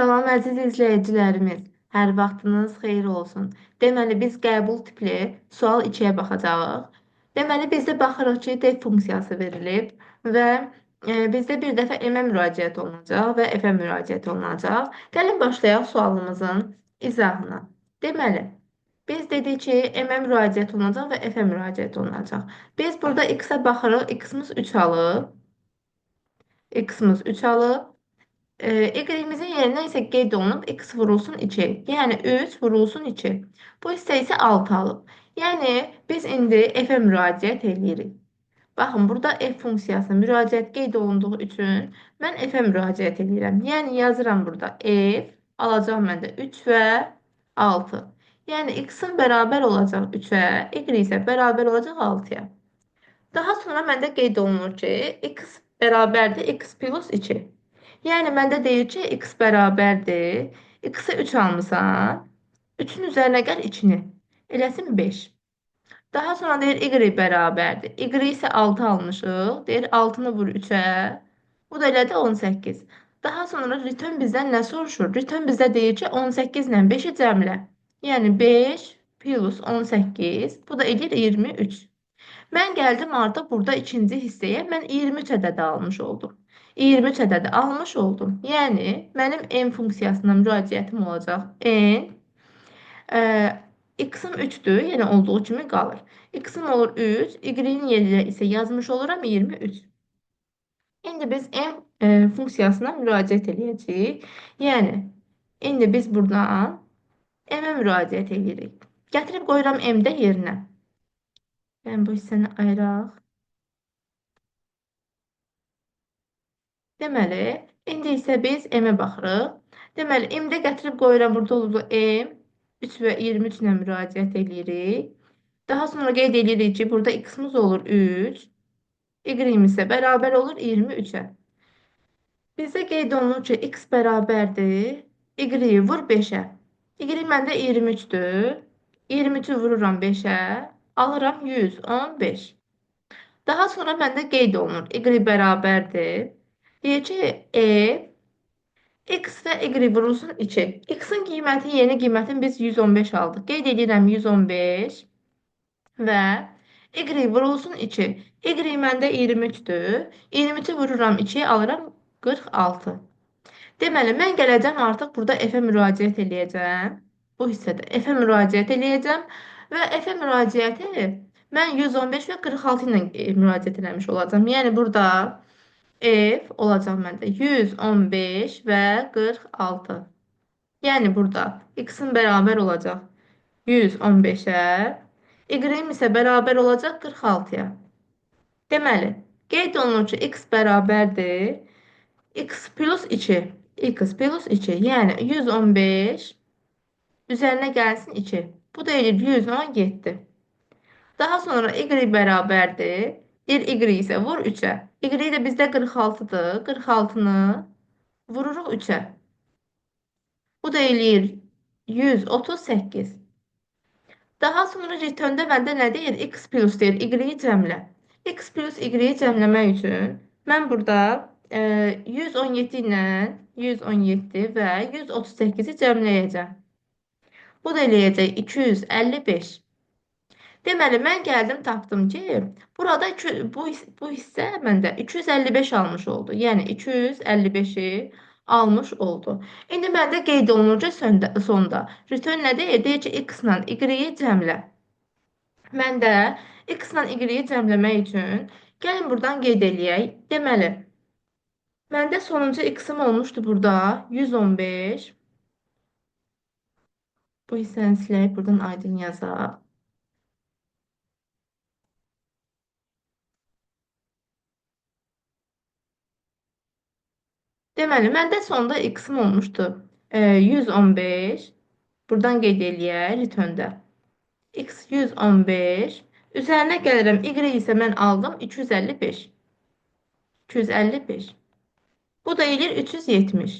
Salam əziz izləyicilərimiz, hər vaxtınız xeyir olsun. Deməli, biz qəbul tipli sual 2-yə baxacağıq. Deməli, bizdə baxırıq ki, def funksiyası verilib və bizdə bir dəfə M-ə müraciət olunacaq və F-ə müraciət olunacaq. Gəlin başlayaq sualımızın izahına. Deməli, biz dedik ki, M-ə müraciət olunacaq və F-ə müraciət olunacaq. Biz burada X-ə baxırıq, X-imiz 3 alıb. X-imiz 3 alıb. Y-imizin yerinə isə qeyd olunub x vurulsun 2. Yəni 3 vurulsun 2. Bu hissə isə 6 alıb. Yəni biz indi f-ə müraciət edirik. Baxın, burada f funksiyasına müraciət qeyd olunduğu üçün mən f-ə müraciət edirəm. Yəni yazıram burada f, alacaq məndə 3 və 6. Yəni x-in bərabər olacaq 3-ə, y isə bərabər olacaq 6-ya. Daha sonra məndə qeyd olunur ki, x bərabərdir x plus 2. Yəni məndə deyir ki, x bərabərdir. X-i 3 almısan. 3-ün üzərinə gəl 2-ni. Eləsin 5. Daha sonra deyir y bərabərdir. Y isə 6 almışıq. Deyir 6-nı vur 3-ə. Bu da elədi 18. Daha sonra return bizdən nə soruşur? Return bizdə deyir ki, 18 ilə 5-i cəmlə. Yəni 5 plus 18. Bu da edir 23. Mən gəldim artıq burada ikinci hissəyə. Mən 23 ədədi almış oldum. 23 ədədi almış oldum. Yəni, mənim n funksiyasına müraciətim olacaq n. X-im 3-dür, yəni olduğu kimi qalır. X-im olur 3, y-in yerinə isə yazmış oluram 23. İndi biz n funksiyasına müraciət edəcəyik. Yəni, indi biz buradan m-ə müraciət edirik. Gətirib qoyuram m-də yerinə. Yəni, bu hissəni ayıraq. Deməli, indi isə biz m-ə baxırıq. Deməli, m-də gətirib qoyuram, burada olur m, 3 və 23 ilə müraciət edirik. Daha sonra qeyd edirik ki, burada x-imiz olur 3, y-im isə bərabər olur 23-ə. Bizdə qeyd olunur ki, x bərabərdir, y-i vur 5-ə. Y məndə 23-dür, 23-ü vururam 5-ə, alıram 115. Daha sonra məndə qeyd olunur, y bərabərdir. Deyir ki, x və y vurulsun 2. X-in qiyməti, yeni qiymətini biz 115 aldıq. Qeyd edirəm 115 və y vurulsun 2. Y məndə 23-dür. 23-ü vururam 2, alıram 46. Deməli, mən gələcəm artıq burada f-ə müraciət edəcəm. Bu hissədə f-ə müraciət edəcəm və f-ə müraciəti mən 115 və 46 ilə müraciət eləmiş olacağım. Yəni, burada f olacaq məndə 115 və 46. Yəni, burada x-in bərabər olacaq 115-ə, y-im isə bərabər olacaq 46-ya. Deməli, qeyd olunur ki, x bərabərdir x plus 2. X plus 2. Yəni, 115 üzərinə gəlsin 2. Bu da edir 117. Daha sonra y bərabərdir. Deyir y isə vur 3-ə. Y də bizdə 46-dır. 46-nı vururuq 3-ə. Bu da eləyir 138. Daha sonra return'də məndə nə deyir? X plus deyir. Y-i cəmlə. X plus y-i cəmləmək üçün mən burada 117 ilə 117 və 138-i cəmləyəcəm. Bu da eləyəcək 255. Deməli, mən gəldim, tapdım ki, burada bu hissə məndə 255 almış oldu. Yəni, 255-i almış oldu. İndi məndə qeyd olunur ki, sonda return nə deyir? Deyir ki, x-la y-i cəmlə. Mən də x-la y-i cəmləmək üçün gəlin buradan qeyd eləyək. Deməli, məndə sonuncu x-im olmuşdu burada 115. Bu hissəni siləyib buradan aydın yazaq. Deməli, məndə sonda x-im olmuşdu 115. Buradan qeyd eləyək, return'də. X 115. Üzərinə gəlirəm, y isə mən aldım 255. 255. Bu da eləyir 370.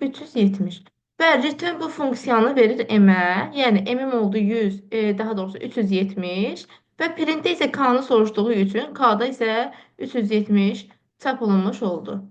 370. Və return bu funksiyanı verir m-ə. Yəni, m-im oldu 100, daha doğrusu 370. Və printdə isə k-nı soruşduğu üçün k-da isə 370 çap olunmuş oldu.